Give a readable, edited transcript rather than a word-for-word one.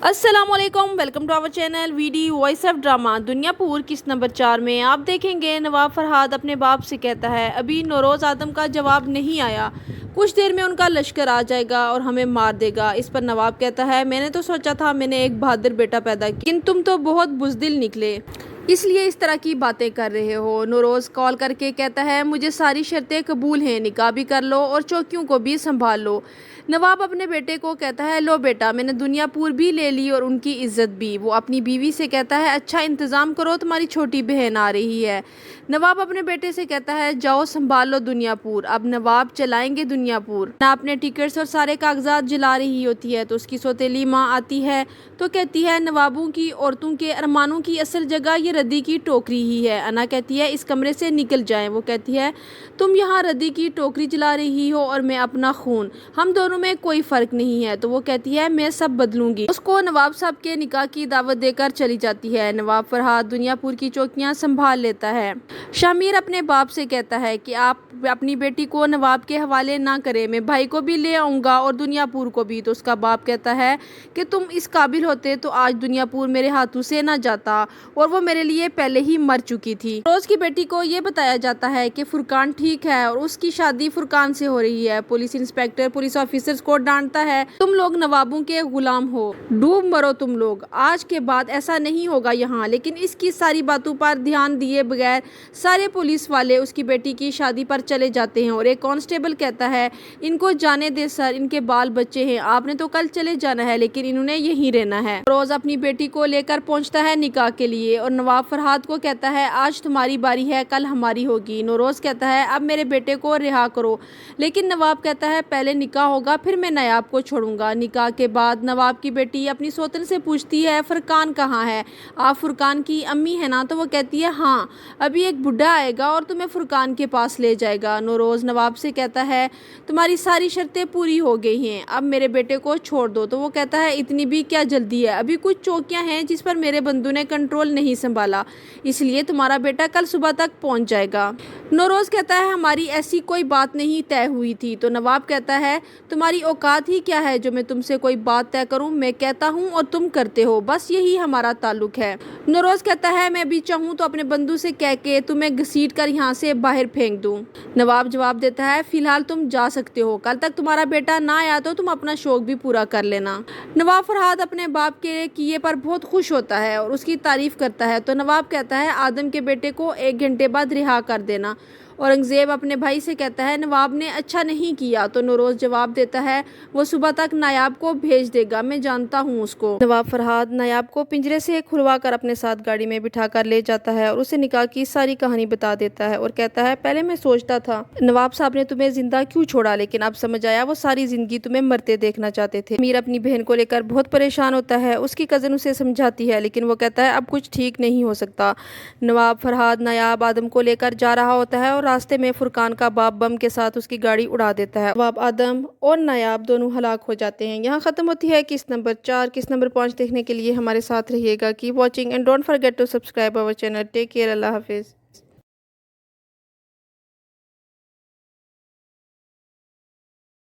السلام علیکم، welcome to our channel ویڈی وائس آف ڈرامہ دنیا پور قسط نمبر 4 میں آپ دیکھیں گے نواب فرہاد اپنے باپ سے کہتا ہے ابھی نوروز آدم کا جواب نہیں آیا، کچھ دیر میں ان کا لشکر آ جائے گا اور ہمیں مار دے گا۔ اس پر نواب کہتا ہے میں نے تو سوچا تھا میں نے ایک بہادر بیٹا پیدا کیا، لیکن تم تو بہت بزدل نکلے، اس لیے اس طرح کی باتیں کر رہے ہو۔ نوروز کال کر کے کہتا ہے مجھے ساری شرطیں قبول ہیں، نکاح بھی کر لو اور چوکیوں کو بھی سنبھال لو۔ نواب اپنے بیٹے کو کہتا ہے لو بیٹا میں نے دنیا پور بھی لے لی اور ان کی عزت بھی۔ وہ اپنی بیوی سے کہتا ہے اچھا انتظام کرو، تمہاری چھوٹی بہن آ رہی ہے۔ نواب اپنے بیٹے سے کہتا ہے جاؤ سنبھال لو دنیا پور۔ اب نواب چلائیں گے دنیا پور۔ نہ اپنے ٹکٹس اور سارے کاغذات جلا رہی ہوتی ہے تو اس کی سوتیلی ماں آتی ہے تو کہتی ہے نوابوں کی عورتوں کے ارمانوں کی اصل جگہ یہ ردی کی ٹوکری ہی ہے۔ انا کہتی ہے اس کمرے سے نکل جائیں۔ وہ کہتی ہے تم یہاں ردی کی ٹوکری جلا رہی ہو اور میں اپنا خون، ہم دونوں میں کوئی فرق نہیں ہے۔ تو وہ کہتی ہے میں سب بدلوں گی۔ اس کو نواب صاحب کے نکاح کی دعوت دے کر چلی جاتی ہے۔ نواب فرہاد دنیا پور کی چوکیاں سنبھال لیتا ہے۔ شامیر اپنے باپ سے کہتا ہے کہ آپ اپنی بیٹی کو نواب کے حوالے نہ کریں، میں بھائی کو بھی لے آؤں گا اور دنیا پور کو بھی۔ تو اس کا باپ کہتا ہے کہ تم اس قابل ہوتے تو آج دنیا پور میرے ہاتھوں سے نہ جاتا اور وہ میرے لیے پہلے ہی مر چکی تھی۔ روز کی بیٹی کو یہ بتایا جاتا ہے کہ فرقان ٹھیک ہے اور اس کی شادی فرقان سے ہو رہی ہے۔ پولیس انسپکٹر پولیس آفیسرز کو ڈانٹتا ہے تم لوگ نوابوں کے غلام ہو، ڈوب مرو تم لوگ، آج کے بعد ایسا نہیں ہوگا یہاں۔ لیکن اس کی ساری باتوں پر دھیان دیے بغیر سارے پولیس والے اس کی بیٹی کی شادی پر چلے جاتے ہیں اور ایک کانسٹیبل کہتا ہے ان کو جانے دے سر، ان کے بال بچے ہیں، آپ نے تو کل چلے جانا ہے لیکن انہوں نے یہیں رہنا ہے۔ روز اپنی بیٹی کو لے کر پہنچتا ہے نکاح کے لیے اور نواب فرہاد کو کہتا ہے آج تمہاری باری ہے کل ہماری ہوگی۔ نوروز کہتا ہے اب میرے بیٹے کو رہا کرو، لیکن نواب کہتا ہے پہلے نکاح ہوگا پھر میں نایاب کو چھوڑوں گا۔ نکاح کے بعد نواب کی بیٹی اپنی سوتن سے پوچھتی ہے فرقان کہاں ہے، آپ فرقان کی امی ہے نا؟ تو وہ کہتی ہے ہاں، ابھی ایک بڈھا آئے گا اور تمہیں فرقان کے پاس لے جائے گا۔ نوروز نواب سے کہتا ہے تمہاری ساری شرطیں پوری ہو گئی ہیں، اب میرے بیٹے کو چھوڑ دو۔ تو وہ کہتا ہے اتنی بھی کیا جلدی ہے، ابھی کچھ چوکیاں ہیں جس پر میرے بندوں نے کنٹرول نہیں سنبھالا، اس لیے تمہارا بیٹا کل صبح تک پہنچ جائے گا۔ نوروز کہتا ہے ہماری ایسی کوئی بات نہیں طے ہوئی تھی۔ تو نواب کہتا ہے تمہاری اوقات ہی کیا ہے جو میں تم سے کوئی بات طے کروں، میں کہتا ہوں اور تم کرتے ہو، بس یہی ہمارا تعلق ہے۔ نوروز کہتا ہے میں بھی چاہوں تو اپنے بندوں سے کہہ کے تمہیں گھسیٹ کر یہاں سے باہر پھینک دوں۔ نواب جواب دیتا ہے فی الحال تم جا سکتے ہو، کل تک تمہارا بیٹا نہ آیا تو تم اپنا شوق بھی پورا کر لینا۔ نواب فرہاد اپنے باپ کے کیے پر بہت خوش ہوتا ہے اور اس کی تعریف کرتا ہے۔ تو نواب کہتا ہے آدم کے بیٹے کو 1 گھنٹے بعد رہا کر دینا۔ اورنگزیب اپنے بھائی سے کہتا ہے نواب نے اچھا نہیں کیا۔ تو نوروز جواب دیتا ہے وہ صبح تک نایاب کو بھیج دے گا، میں جانتا ہوں اس کو۔ نواب فرہاد نایاب کو پنجرے سے کھلوا کر اپنے ساتھ گاڑی میں بٹھا کر لے جاتا ہے اور اسے نکاح کی ساری کہانی بتا دیتا ہے اور کہتا ہے پہلے میں سوچتا تھا نواب صاحب نے تمہیں زندہ کیوں چھوڑا، لیکن اب سمجھ آیا وہ ساری زندگی تمہیں مرتے دیکھنا چاہتے تھے۔ امیر اپنی بہن کو لے کر بہت پریشان ہوتا ہے، اس کی کزن اسے سمجھاتی ہے لیکن وہ کہتا ہے اب کچھ ٹھیک نہیں ہو سکتا۔ نواب فرہاد نایاب آدم کو لے کر جا رہا ہوتا ہے اور راستے میں فرقان کا باپ بم کے ساتھ اس کی گاڑی اڑا دیتا ہے۔ نواب آدم اور نایاب دونوں ہلاک ہو جاتے ہیں۔ یہاں ختم ہوتی ہے قسط نمبر 4۔ قسط نمبر 5 دیکھنے کے لیے ہمارے ساتھ رہیے گا۔ Keep watching and don't forget to subscribe our channel. Take care, اللہ حافظ۔